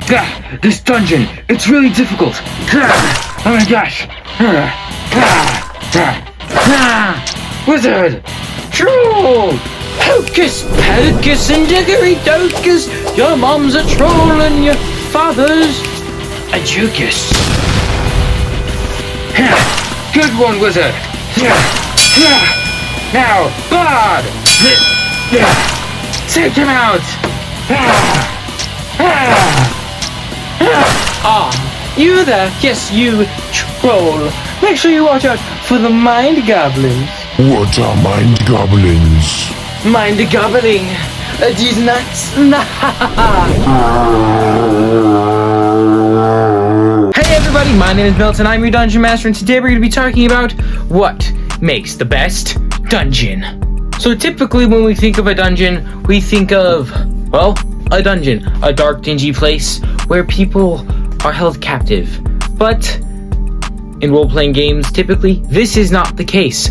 This dungeon, it's really difficult. Oh my gosh. Wizard! Troll! Hocus pocus and dickory docus, your mom's a troll and your father's a jucus. Good one, wizard. Now, Bard! Take him out! You there? Yes, you troll. Make sure you watch out for the mind goblins. What are mind goblins? Mind gobbling. These nuts. Hey everybody, my name is Milton. I'm your Dungeon Master, and today we're going to be talking about what makes the best dungeon. So typically when we think of a dungeon, we think of, well, a dungeon, a dark, dingy place where people are held captive. But in role-playing games, typically, this is not the case.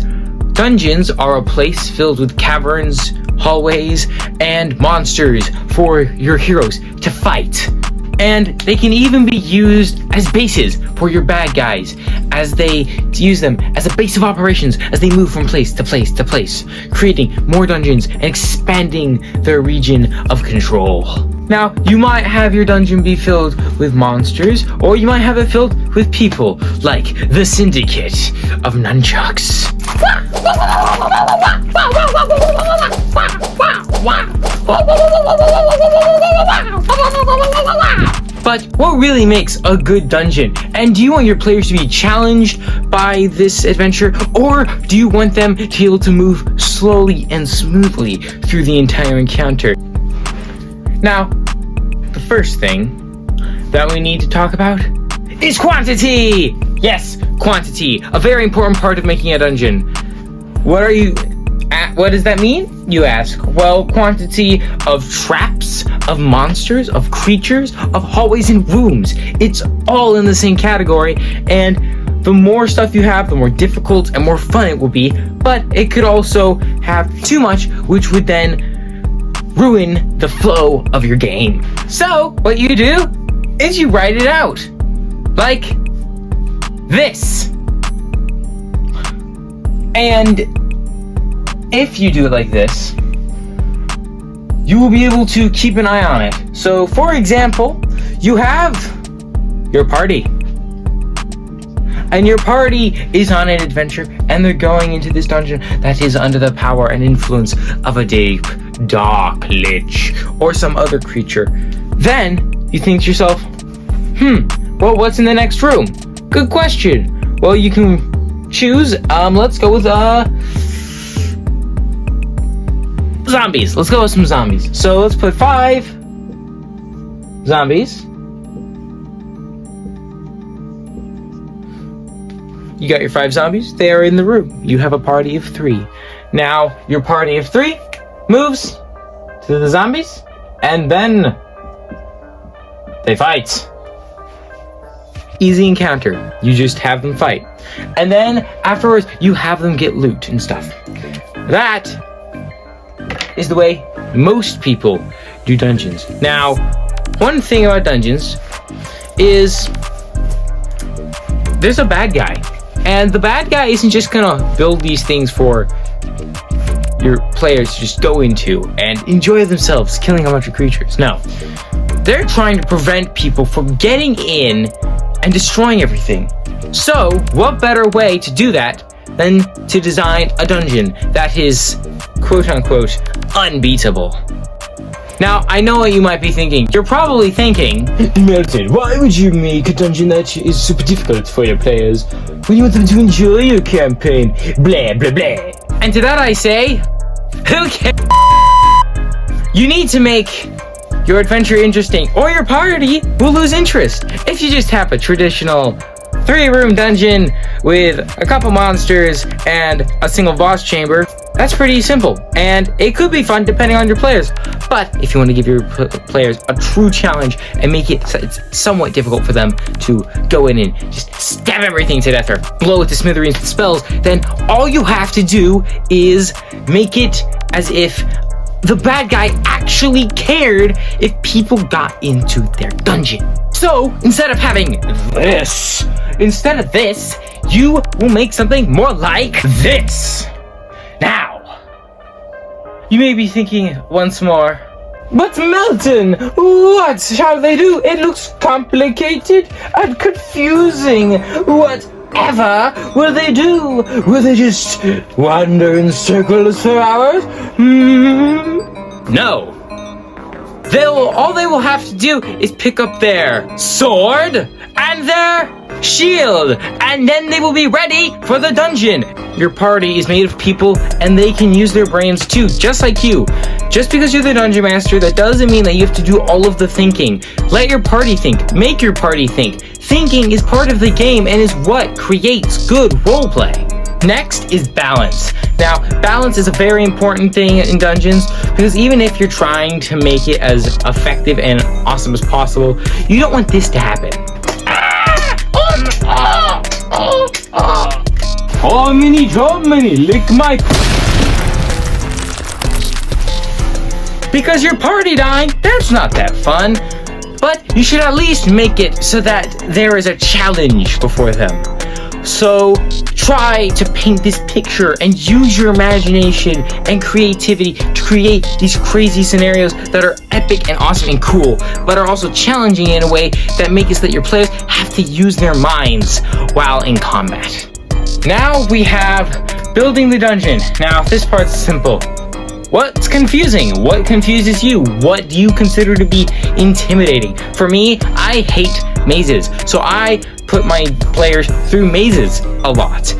Dungeons are a place filled with caverns, hallways, and monsters for your heroes to fight. And they can even be used as bases for your bad guys, as they use them as a base of operations as they move from place to place to place, creating more dungeons and expanding their region of control. Now, you might have your dungeon be filled with monsters, or you might have it filled with people, like the Syndicate of Nunchucks. But what really makes a good dungeon? And do you want your players to be challenged by this adventure, or do you want them to be able to move slowly and smoothly through the entire encounter? Now, the first thing that we need to talk about is quantity! Yes, quantity, a very important part of making a dungeon. What does that mean, you ask? Well, quantity of traps, of monsters, of creatures, of hallways and rooms. It's all in the same category, and the more stuff you have, the more difficult and more fun it will be, but it could also have too much, which would then ruin the flow of your game. So, what you do is you write it out. Like this. And if you do it like this, you will be able to keep an eye on it. So, for example, you have your party. And your party is on an adventure, and they're going into this dungeon that is under the power and influence of a deep, dark lich or some other creature. Then you think to yourself, well, what's in the next room? Good question. Well, you can choose, let's go with zombies. Let's go with some zombies. So let's put 5 zombies. You got your 5 zombies. They are in the room. You have a party of 3. Now, your party of 3 moves to the zombies, and then they fight. Easy encounter. You just have them fight. And then afterwards, you have them get loot and stuff. That is the way most people do dungeons. Now, one thing about dungeons is there's a bad guy. And the bad guy isn't just gonna build these things for your players to just go into and enjoy themselves killing a bunch of creatures. No. They're trying to prevent people from getting in and destroying everything. So, what better way to do that than to design a dungeon that is, quote-unquote, unbeatable? Now, I know what you might be thinking. You're probably thinking, Milton, why would you make a dungeon that is super difficult for your players when you want them to enjoy your campaign? Blah, blah, blah. And to that I say, who cares? You need to make your adventure interesting, or your party will lose interest. If you just have a traditional 3-room dungeon with a couple monsters and a single boss chamber, that's pretty simple, and it could be fun depending on your players. But if you want to give your players a true challenge and make it somewhat difficult for them to go in and just stab everything to death or blow it to smithereens with spells, then all you have to do is make it as if the bad guy actually cared if people got into their dungeon. So instead of having this, you will make something more like this. Now, you may be thinking once more, but Melton, what shall they do? It looks complicated and confusing. Whatever will they do? Will they just wander in circles for hours? No. All they will have to do is pick up their sword and their shield, and then they will be ready for the dungeon. Your party is made of people, and they can use their brains too, just like you. Just because you're the dungeon master, that doesn't mean that you have to do all of the thinking. Let your party think. Make your party think. Thinking is part of the game and is what creates good roleplay. Next is balance. Now, balance is a very important thing in dungeons, because even if you're trying to make it as effective and awesome as possible, you don't want this to happen. Oh, mini Germany, lick my... Because your party dying, that's not that fun. But you should at least make it so that there is a challenge before them. So try to paint this picture and use your imagination and creativity to create these crazy scenarios that are epic and awesome and cool, but are also challenging in a way that makes it so that your players have to use their minds while in combat. Now we have building the dungeon. Now this part's simple. What's confusing? What confuses you? What do you consider to be intimidating? For me, I hate mazes, so I put my players through mazes a lot.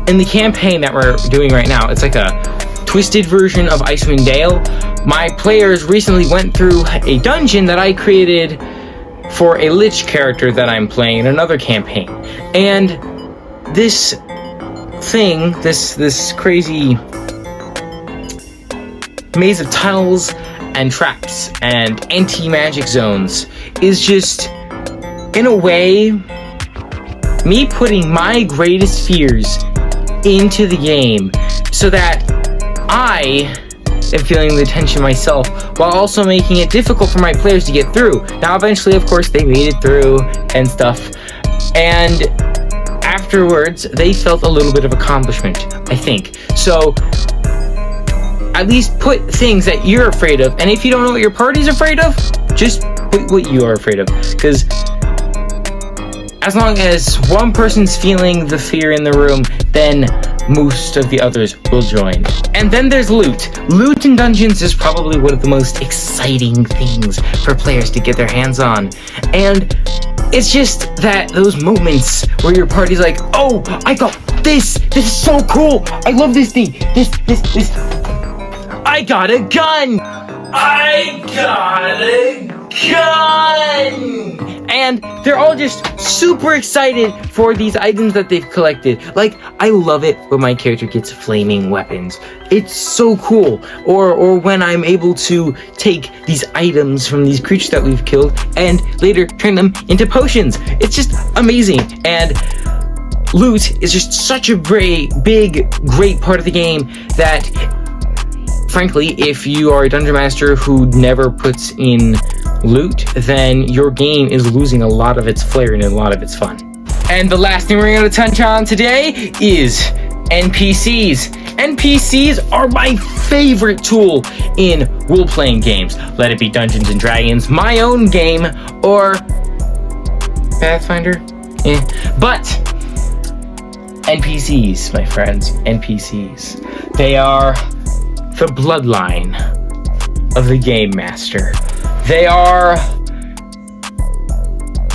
In the campaign that we're doing right now, it's like a twisted version of Icewind Dale. My players recently went through a dungeon that I created for a Lich character that I'm playing in another campaign. And this thing, this crazy maze of tunnels and traps and anti-magic zones is just, in a way, me putting my greatest fears into the game so that I am feeling the tension myself while also making it difficult for my players to get through. Now, eventually, of course, they made it through and stuff, and afterwards, they felt a little bit of accomplishment, I think. So, at least put things that you're afraid of, and if you don't know what your party's afraid of, just put what you are afraid of, because as long as one person's feeling the fear in the room, then most of the others will join. And then there's loot. Loot in dungeons is probably one of the most exciting things for players to get their hands on. And it's just that those moments where your party's like, oh, I got this is so cool, I love this thing, this, I got a gun! I got a gun! And they're all just super excited for these items that they've collected. Like, I love it when my character gets flaming weapons. It's so cool. Or when I'm able to take these items from these creatures that we've killed and later turn them into potions. It's just amazing. And loot is just such a great part of the game that, frankly, if you are a dungeon master who never puts in loot, then your game is losing a lot of its flair and a lot of its fun. And the last thing we're going to touch on today is NPCs. NPCs are my favorite tool in role-playing games. Let it be Dungeons and Dragons, my own game, or Pathfinder. But NPCs, my friends, NPCs. They are the bloodline of the game master. They are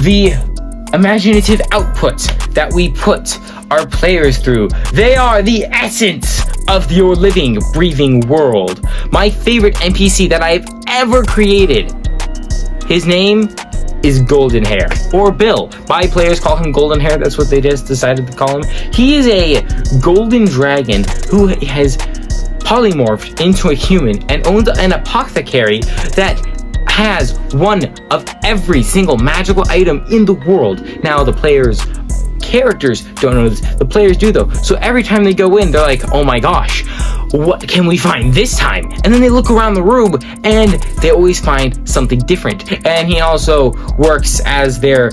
the imaginative output that we put our players through. They are the essence of your living, breathing world. My favorite NPC that I've ever created, his name is Golden Hair, or Bill. My players call him Golden Hair, that's what they just decided to call him. He is a golden dragon who has polymorphed into a human and owns an apothecary that has one of every single magical item in the world. Now, the players' characters don't know this. The players do, though. So every time they go in, they're like, oh my gosh, what can we find this time? And then they look around the room and they always find something different. And he also works as their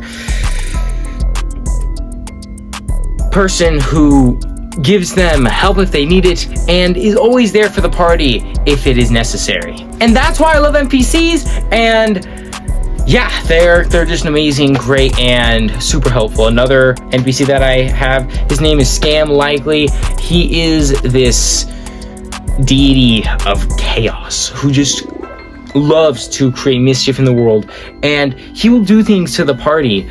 person who gives them help if they need it, and is always there for the party if it is necessary. And that's why I love NPCs, and yeah, they're just amazing, great, and super helpful. Another NPC that I have, his name is Scam Likely. He is this deity of chaos who just loves to create mischief in the world, and he will do things to the party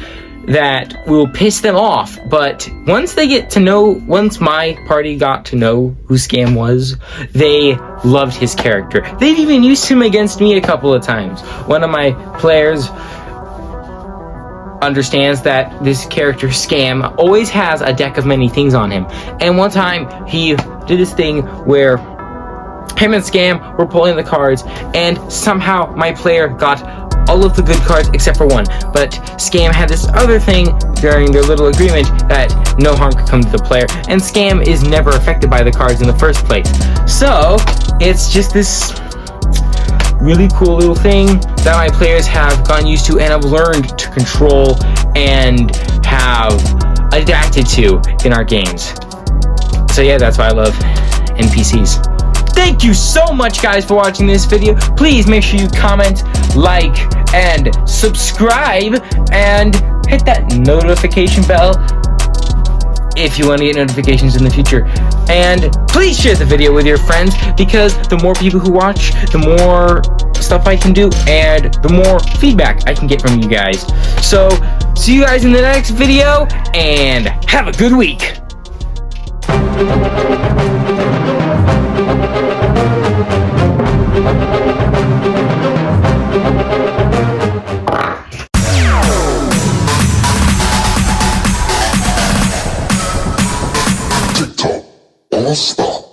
that will piss them off. But once my party got to know who Scam was, they loved his character. They've even used him against me a couple of times. One of my players understands that this character Scam always has a deck of many things on him, and one time he did this thing where him and Scam were pulling the cards, and somehow my player got all of the good cards except for one. But Scam had this other thing during their little agreement that no harm could come to the player, and Scam is never affected by the cards in the first place. So it's just this really cool little thing that my players have gotten used to and have learned to control and have adapted to in our games. So yeah, that's why I love NPCs. Thank you so much, guys, for watching this video. Please make sure you comment, like, and subscribe, and hit that notification bell if you want to get notifications in the future. And please share the video with your friends, because the more people who watch, the more stuff I can do, and the more feedback I can get from you guys. So, see you guys in the next video, and have a good week. TikTok, all stop.